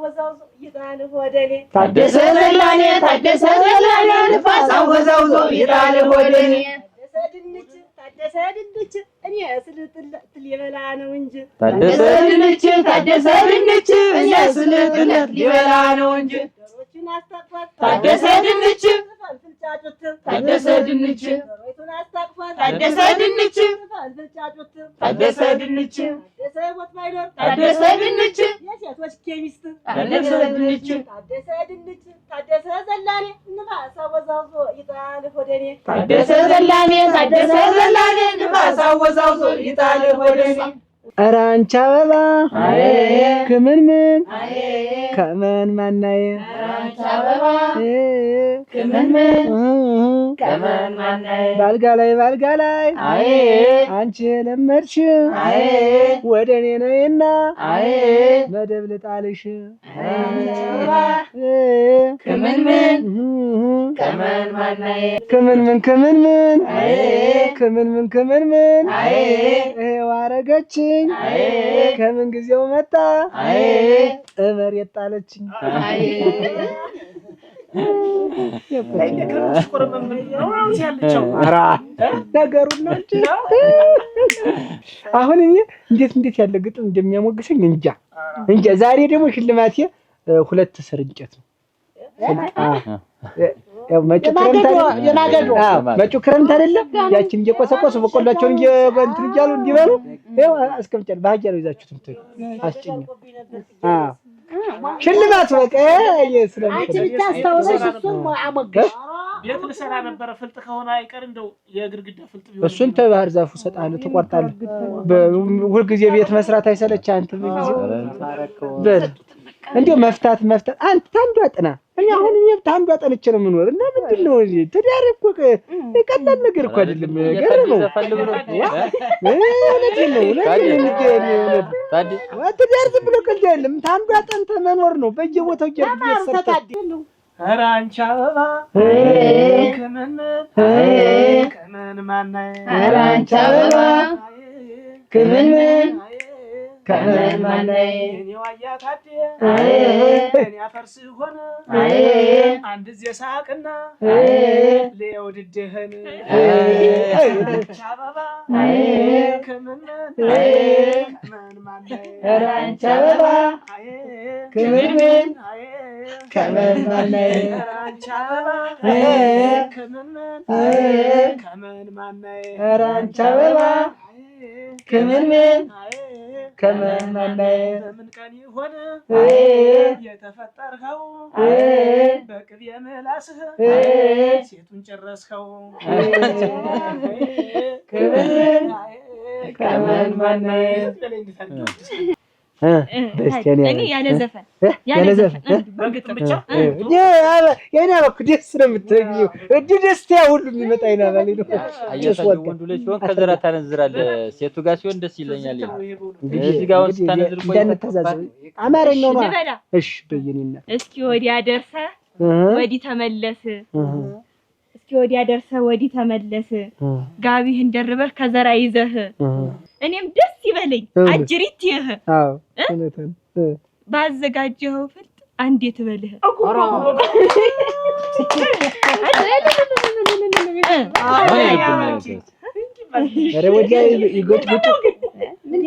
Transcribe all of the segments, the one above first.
አወዛውዞ ይጣል ወደኔ ታደሰ ዘላኔ ንፋስ አወዛውዞ ይጣል ወደኔ ታደሰ ድንች እኔ ስልጥለት ሊበላ ነው እንጂ ታደሰ ድንች እኔ ስልጥለት ሊበላ ነው እንጂ ዶሮቹን አስታቅፋት ታደሰ ድንች ፍልጫጩት ታደሰ ድንች ዶሮቹን አስታቅፋት ታደሰ ድንች ፍልጫጩት ታደሰ ድንች ታደሰ ወጥ ማይኖር ታደሰ ድንች የሴቶች ኬሚስት ታደሰ ድንች ታደሰ ዘላኔ ንፋስ አወዛውዞ ይጣል ወደኔ ታደሰ ዘላኔ ንፋስ አወዛውዞ ይጣል ወደኔ ኧረ አንቺ አበባ ክምንምን ከመን ማናዬ አንቺ አበባ ክምንምን ከመን ማናዬ ባልጋ ላይ አንቺ ለመድሽ ወደኔ ነይና መደብ ልጣልሽ ክምንምን ከመን ማናዬ ክምንምን ይሄው አረገችኝ ከምን ጊዜው መጣ መሬት ጣለችኝ ነገሩን ነው እንጂ አሁን እኔ እንዴት ያለ ግጥም እንደሚያሞግሰኝ እንጃ። ዛሬ ደግሞ ሽልማቴ 2 ስር እንጨት ነው። መጪው ክረምት አይደለም ያችን እየቆሰቆሱ በቆላቸውን እንትን እያሉ እንዲበሉ ይኸው አስቀምጫለሁ። ባህያ ነው ይዛችሁት እንትን አስጭኝ ሽልማት በቃ አንቺ ብቻ አስታውሰሽ እሱን አሞገሽ ቤት ልሰራ ነበር። ፍልጥ ከሆነ አይቀር እንደው የግርግዳ ፍልጥ ቢሆን እሱን ተባህር ዛፉ ሰጣለህ ትቆርጣለህ። ሁልጊዜ ቤት መስራት አይሰለች አንተ በል እንደው መፍታት አንተ ታንዱ አጥና እኔ አሁን ታንዱ አጥንቼ ነው የምኖር እና ምንድነው ትዳር እኮ ቀላል ነገር እኮ አይደለም። ገረመው ትዳር ዝም ብሎ ቀልድ አይደለም። ታንዱ አጥንተ መኖር ነው በየቦታው እየሰርታ ኧረ አንቺ አበባ ከመን ማናዬ ኧረ አንቺ አበባ ክምንምን ከመን ማናዬ እኔው አያታዴ እኔ አፈርስ ሆነ አንድ ጊዜ ሳቅና ለውድድህን አንቺ አበባ ከመን ማናዬ ኧረ አንቺ አበባ ክምንምን ከመን ማናዬ አንቺ አበባ ከመን ማናዬ ኧረ አንቺ አበባ ክምንምን ከመን ማናዬ በምን ቀን ይሆን የተፈጠርኸው በቅቤ ምላስህ ሴቱን ጨረስኸው ከመን ማናዬ እኔ ያለ ዘፈን በግጥም ብቻ የኔ አበኩ ደስ ነው የምትለኝ ደስታ ሁሉ የሚመጣ ይናባል ነው አያሳዩ ወንዱ ልጅ ሲሆን ከዘራ ታነዝራለህ ሴቱ ጋር ሲሆን ደስ ይለኛል። እዚህ ጋር ወንድ ታነዝር ቆይ እንዳንተዛዘብ አማርኛው ነው። እሺ በየኔና እስኪ ወዲያ ደርሰህ ወዲህ ተመለስ እስኪ ወዲያ ደርሰህ ወዲህ ተመለስ ጋቢህን ደርበህ ከዘራ ይዘህ እኔም ደስ ይበለኝ አጅሪት ይህ ባዘጋጀኸው ፍልጥ አንዴ ትበልህ ኧረ ወዲያ ይጎጭጎጭ ምን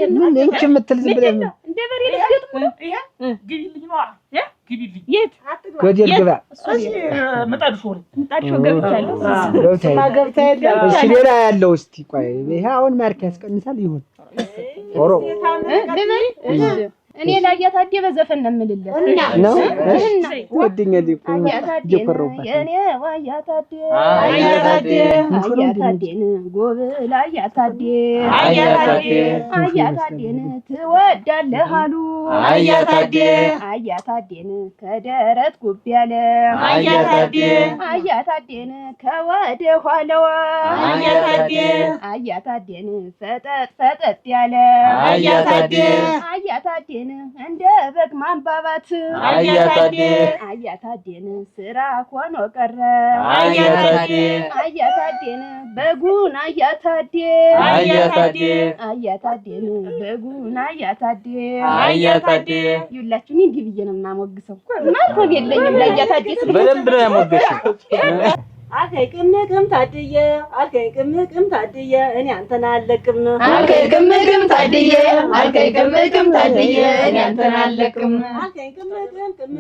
እንቺ የምትል ዝም ብለህ እንደ በሬ ልትገጥኩ ግቢልኝ ነው ግቢልኝ የት ጎዴል ግባ መጣድፎ ገብቻለሁ እሺ ሌላ ያለው እስቲ ቆይ ይሄ አሁን ማርክ ያስቀንሳል ይሁን ኦሮ እኔ ላያታዴ በዘፈን ነው የምልልህ ነው ወድኛል እኮ እየፈረውባት የኔ ዋያታዴ አያታዴን ጎበል አያታዴን ትወዳለህ አሉ አያታዴን ከደረት ጉብ ያለ አያታዴን ከወደ ኋላዋ አያታዴን ፈጠጥ ያለ አያታዴን አያታዴን እንደ በግ ማንባባት አያታዴን ስራ ሆኖ ቀረ አያታዴን በጉን አያታዴን በጉን አያታዴ ይላችሁኝ እንዲህ ብዬ ነው የማሞግሰው ማርኮን የለኝም ለአያታዴ በደንብ ነው ያሞገሽው አልከይ ቅምቅም ታድዬ እኔ አንተን አለቅም አልከይ ቅምቅም ታድዬ እኔ አንተን አለቅም አልከይ ቅምቅም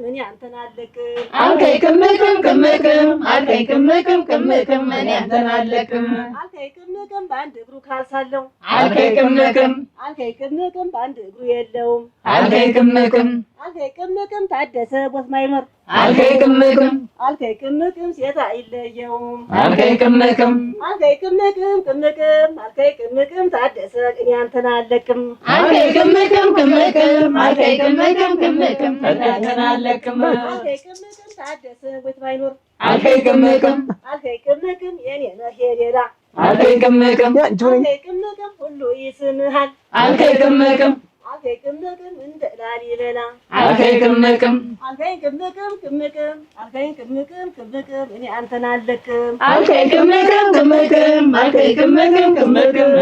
እኔ አንተን አለቅም አልከይ ቅምቅም እኔ አንተን አለቅም አልከይ ቅምቅም በአንድ እግሩ ካልሳለው አልከይ ቅምቅም በአንድ እግሩ የለውም አልከይ ቅምቅም ታደሰ ቦት ማይኖር አልከይ ቅምቅም ሴት አይለየውም አልከይ ቅምቅም ታደሰ እኔ አንተን አለቅም አልከይ ቅምቅም አንተን አለቅም ታደሰ ቦት ማይኖር አልከይ ቅምቅም የኔ ነህ የሌላ አልከይ ቅምቅም ሁሉ ይስምሃል አልከይ ቅምቅም እንደ ላሊበላ አልከይ ቅምቅም እኔ አንተን አለቅም አልከይ ቅምቅም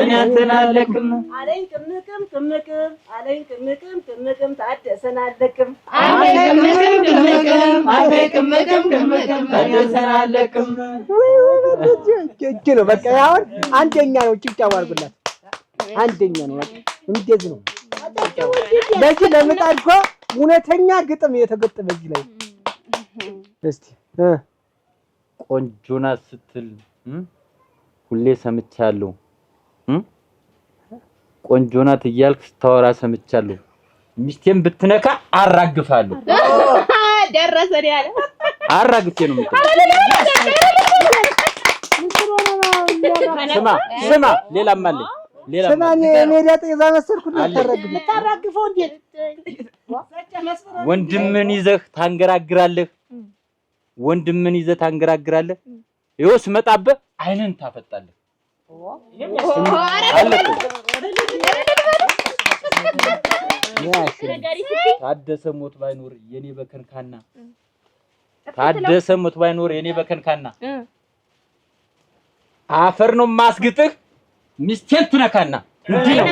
እኔ አንተን አለቅም አለኝ ቅምቅም ታደሰን አለቅም አልከይ ቅምቅም ታደሰን አለቅም እጅ ነው በቃ አሁን አንደኛ ነው ጭብጨባ አድርጉላት አንደኛ ነው እንደዚህ ነው ለዚህ ለምጣድ እኮ እውነተኛ ግጥም የተገጠመ እዚህ ላይ እስቲ ቆንጆ ናት ስትል ሁሌ ሰምቻለሁ ቆንጆ ናት እያልክ ስታወራ ሰምቻለሁ ሚስቴን ብትነካ አራግፋለሁ ደረሰን ያለ አራግፌ ነው ስማ ሌላም አለኝ ሰማኔ ሜዳ ጤዛ መሰልኩ ታራግፈው እንዴት ወንድምን ይዘህ ታንገራግራለህ ይኸው ስመጣብህ አይንን ታፈጣለህ ታደሰ ሞት ባይኖር የኔ በከንካና አፈር ነው ማስግጥህ ሚስቴን ትነካና እንዴ ነው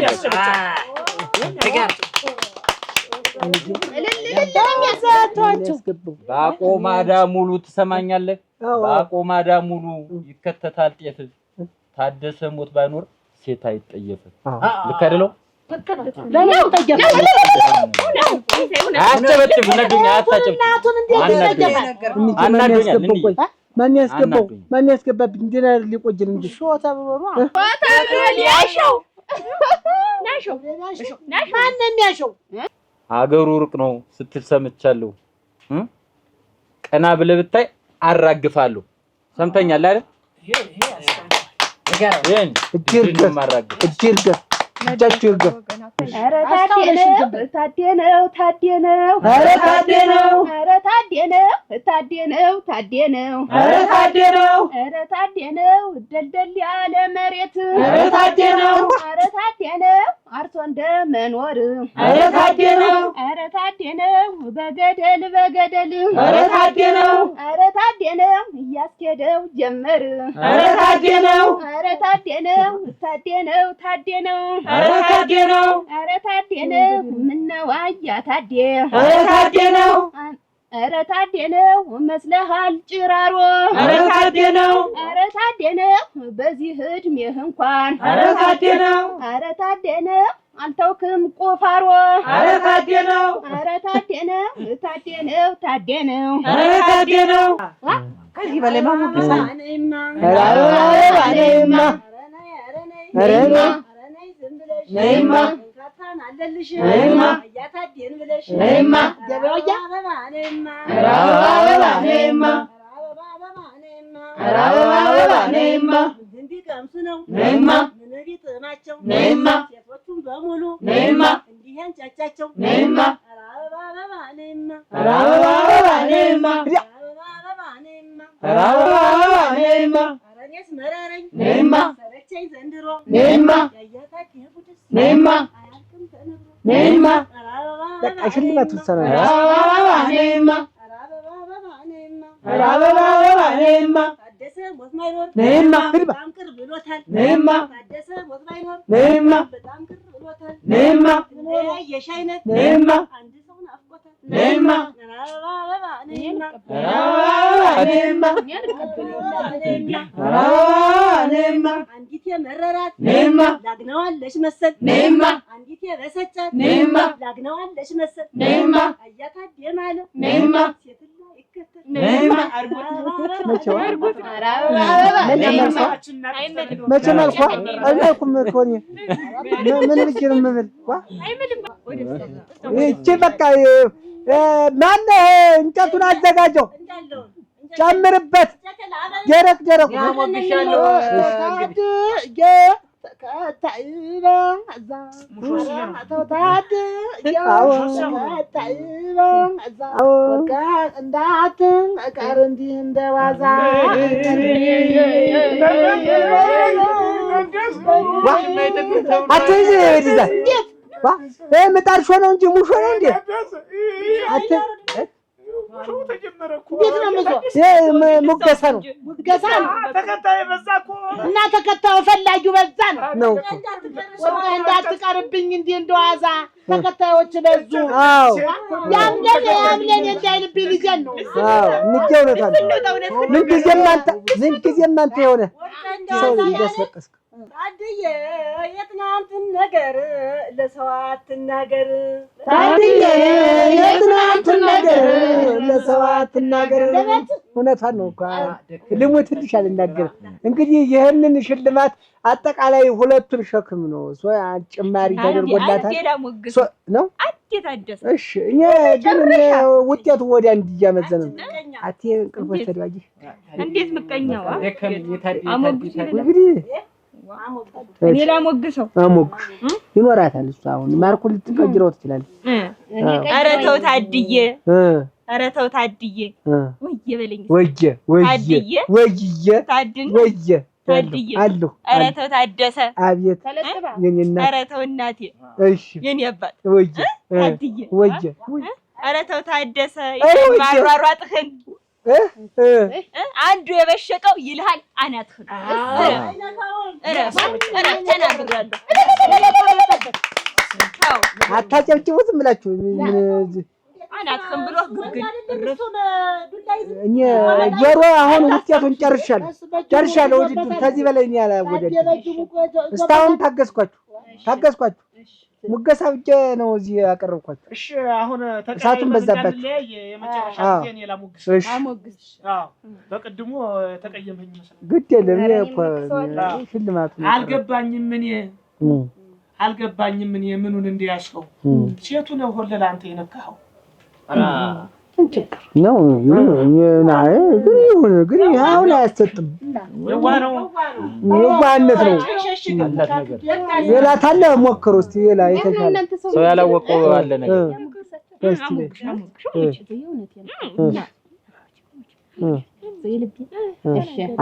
ባቆማዳ ሙሉ ትሰማኛለህ ባቆማዳ ሙሉ ይከተታል ጤፍ ታደሰ ሞት ባይኖር ሴት አይጠየፍም ልክ አይደለው አጨበጭብ ነገኛ አታጨብ አናዶኛል ማን ያስገባብኝ እንዴና ሊቆጅን እንጂ ሾታ ብሎ ያሸው ማንንም ያሸው አገሩ ሩቅ ነው ስትል ሰምቻለሁ ቀና ብለህ ብታይ አራግፋለሁ ሰምተኛል አይደል እጅርገፍ እጃችሁ ይርገፍ ኧረ ታደነው ደልደል ያለ መሬት ኧረ ታደነው አርሶ እንደመኖር ኧረ ታደነው በገደል ኧረ ታደነው እያስኬደው ጀመር ኧረ ታደነው ምነው አያታዴ ኧረ ታደነው መስለሃል ጭራሮ ኧረ ታደነው በዚህ እድሜህ እንኳን ኧረ ታደነው አልተውክም ቁፋሮ ኧረ ታደነው ከዚህ በላይ ማሙግሳ ነይማ አለልሽ ነይማ አያታዴን ብለሽ ነይማ ገበያ ነይማ እንዲቀምሱ ነው ነይማ ጥማቸው ነይማ ሴቶቹም በሙሉ ነይማ እንዲህን ጫጫቸው ነይማ እኔስ መረረኝ ነይማ ሰለቸኝ ዘንድሮ ነይማ ያያታዴ ጉድስ ነይማ አያልቅም ነይማ በቃ ሽልማት ወሰነ ነይማ አበባ ነይማ ታደሰ ሞት ማይኖር ነይማ በጣም ቅር ብሎታል ነይማ ታደሰ ሞት ማይኖር ነይማ በጣም ቅር ብሎታል ነይማ የሻይነት ነይማ አንድ ሰው ናፍቆታል ነይማ አበባ ነይማ ነይማ ነይማ አንዲት የመረራት ነይማ ላግነዋለሽ መሰል ነይማ አንዲት የበሰጫት ነይማ ላግነዋለሽ መሰል ነይማ አያታድ የማለ ነይማ ሴትና ይከተል ነይማ መቼም አልኳ አልኩም እኮ እኔ ምን ልጅ ነው የምብል ይቺ በቃ ማነህ እንጨቱን አዘጋጀው ጨምርበት ደረቅ ደረቅ እንዳትቀር እንዲህ እንደዋዛ ምጣድ ሾ ነው እንጂ ሙሾ ነው እንዴ? ሙገሳ ነው ሙገሳ ነው። ተከታይ በዛ እኮ እና ተከታዩ ፈላጊው በዛ ነው እኮ እንዳትቀርብኝ እንዲህ እንደዋዛ ተከታዮች በዙ። አዎ ያምነን እንዳይልብኝ ልጄን ነው። አዎ ምንጊዜም አንተ የሆነ ሰው እያስለቀስክ ታድዬ የትናንትን ነገር ለሰው አትናገር ታድዬ የትናንትን ነገር ለሰው አትናገር። እውነቷን ነው እኮ ልሙትልሽ አልናገርም። እንግዲህ ይህንን ሽልማት አጠቃላይ ሁለቱን ሸክም ነው ጭማሪ ተደርጎላታል ነው። እሺ እኔ ግን ውጤቱ ወዲያ እንዲያመዘነ ነው። አቴ እንቅልፎች ተደዋጊ እንዴት ምቀኛው እንግዲህ እኔ ላሞግሰው ይኖራታል። እሱ አሁን ማርኩ ልትቀጅረው ትችላለች። ኧረ ተው ታድዬ ኧረ ተው ታድዬ ወየ በለኝ ወየ ታድዬ አለሁ ኧረ ተው ታደሰ አቤት የኔና ኧረ ተው እናቴ እሺ የኔ አባት ወየ ታድዬ ወየ ኧረ ተው ታደሰ ማሯሯጥህን አንዱ የበሸቀው ይልሃል አናትህን ተናግራለሁ። አታጨብጭቡ ዝም ብላችሁ አናትህን ብሎ ግግል እኔ ጆሮ አሁን ውጤቱን ጨርሻለሁ። ውድድር ከዚህ በላይ እኔ አላወዳድርም። እስካሁን ታገስኳችሁ ሙገሳ ብቻ ነው እዚህ ያቀረብኳችሁ። እሺ አሁን እሳቱን በዛባችሁ የመጨረሻ ጊዜ እኔ ላሞግስ። አዎ በቅድሙ ተቀየመኝ መሰለኝ። ግድ የለም እኔ እኮ ሽልማቱ አልገባኝም እኔ ምኑን እንዲያስከው ሴቱ ነው ሆለላ አንተ የነካኸው ነው ግን አሁን አያሰጥም። የዋህነት ነው። ሌላ ታለ ሞክሩ እስቲ ሌላ የተሻለ ሰው ያላወቀው አለ ነገር እስቲ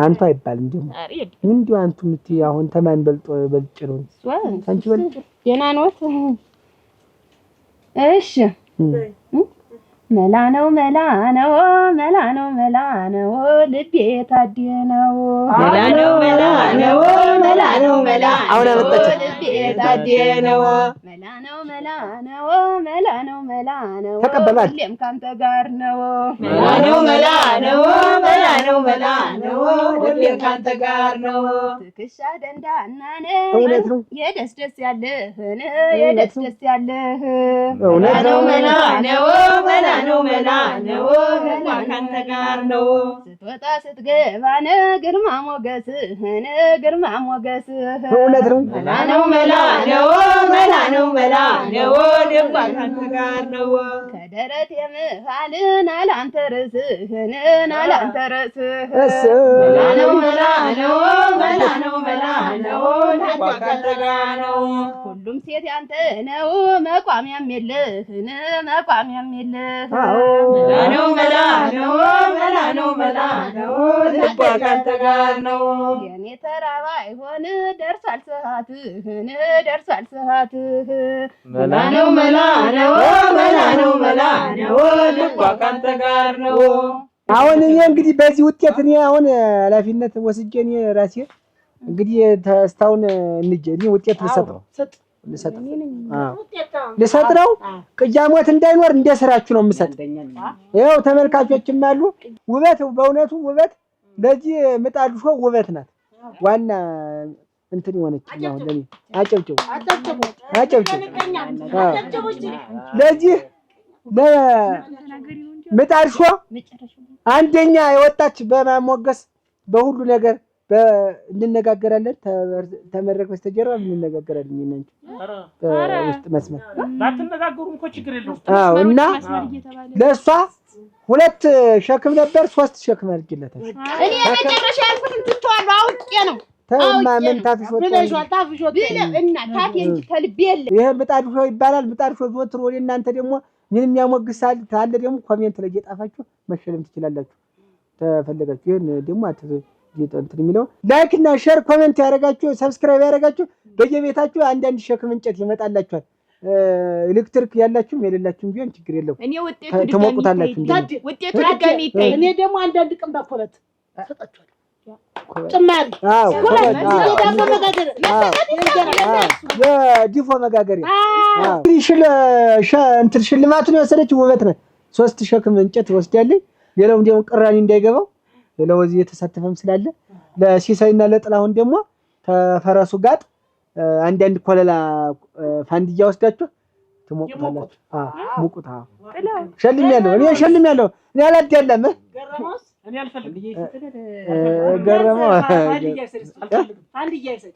አንተ አይባልም ደግሞ እንዲሁ አንቱ የምትይ አሁን ተማን በልጭ ነው አንቺ በልጭ የና ኖት እሺ መላ ነው ልቤ ታዴ ነው መላ ነው አሁን አመጣች ልቤ ታዴ ነው መላ ነው ተቀበሏል። ሁሌም ካንተ ጋር ነው መላ ነው ሁሌም ካንተ ጋር ነው ትከሻ ደንዳና እውነት ነው የደስ ያለህ እውነት ነው መላ ነው ካንተ ጋር ነው ስትወጣ ስትገባን ግርማ ሞገስህን እውነት ነው መላ ነው ልቧ ካንተ ጋር ነው ከደረት የመሃልን አላንተ ርስህን መላ ነው ካንተ ጋር ነው። ሁሉም ሴት ያንተ ነው መቋሚያም የለህን መቋሚያም የለህ መላ ነው መላ ነው መላ ነው መላ ነው ልቧ ካንተ ጋር ነው። የኔ ተራባ ይሆን ደርሷል ሰዓትህን ደርሷል ሰዓትህ መላ ነው መላ ነው መላ ነው መላ ነው ልቧ ካንተ ጋር ነው። አሁን እኔ እንግዲህ በዚህ ውጤት እኔ አሁን ኃላፊነት ወስጄ እኔ ራሴ እንግዲህ ተስታውን እኔ ውጤት ልሰጥ ነው። ቅያሞት እንዳይኖር እንደ ስራችሁ ነው የምሰጥ። ይኸው ተመልካቾችም አሉ። ውበት በእውነቱ ውበት ለዚህ ምጣድ ሾው ውበት ናት። ዋና እንትን የሆነች ነው ለኔ። አጨብጭቡ አጨብጭቡ። ለዚህ ምጣድ ሾው አንደኛ የወጣች በማሞገስ በሁሉ ነገር እንነጋገራለን። ተመረቅ በስተጀርባ እንነጋገራለን። እናንተ ውስጥ መስመር ባትነጋገሩም እኮ ችግር የለውም። አዎ እና ለሷ 2 ሸክም ነበር 3 ሸክም አድርጌላታል። እኔ መጨረሻ ያልኩትን ትተዋለሁ አውቄ ነው። ተማ ምን ታፍሽ ብለሽዋል ታፍሽ እና ታፍ እንጂ ከልቤ የለ። ይሄ ምጣድ ሾው ይባላል። ምጣድ ሾው ዘወትር ወደ እናንተ ደግሞ ምንም ያሞግሳል ታለ ደግሞ ኮሜንት ላይ እየጣፋችሁ መሸለም ትችላላችሁ ተፈለጋችሁ። ይሄን ደግሞ እንትን የሚለው ላይክ እና ሼር ኮሜንት ያደረጋችሁ ሰብስክራይብ ያደረጋችሁ በየቤታችሁ አንዳንድ ሸክም እንጨት ይመጣላችኋል። ኤሌክትሪክ ያላችሁም የሌላችሁም ቢሆን ችግር የለውም። እኔ ውጤቱ ተሞቁታላችሁ። ውጤቱ ድጋሚ ይታይ። እኔ ደግሞ አንዳንድ ቅም በኮበት ሰጣችኋለሁ ጭማሪ የዲፎ መጋገሪያ እንትን ሽልማቱን የወሰደችው ውበት ናት። 3 ሸክም እንጨት ወስዳለች። ሌላውም ደግሞ ቅራኔ እንዳይገባው ሌላው እዚህ የተሳተፈም ስላለ ለሲሳይና ለጥላሁን ደግሞ ተፈረሱ ጋጥ አንዳንድ ኮለላ ፋንዲያ ወስዳችሁ ትሞቁታላችሁ። ሙቁታ ሸልሜያለሁ። እኔ አላዳለም እኔ አልፈልግም። ገረመው አንድ እያይሰጥ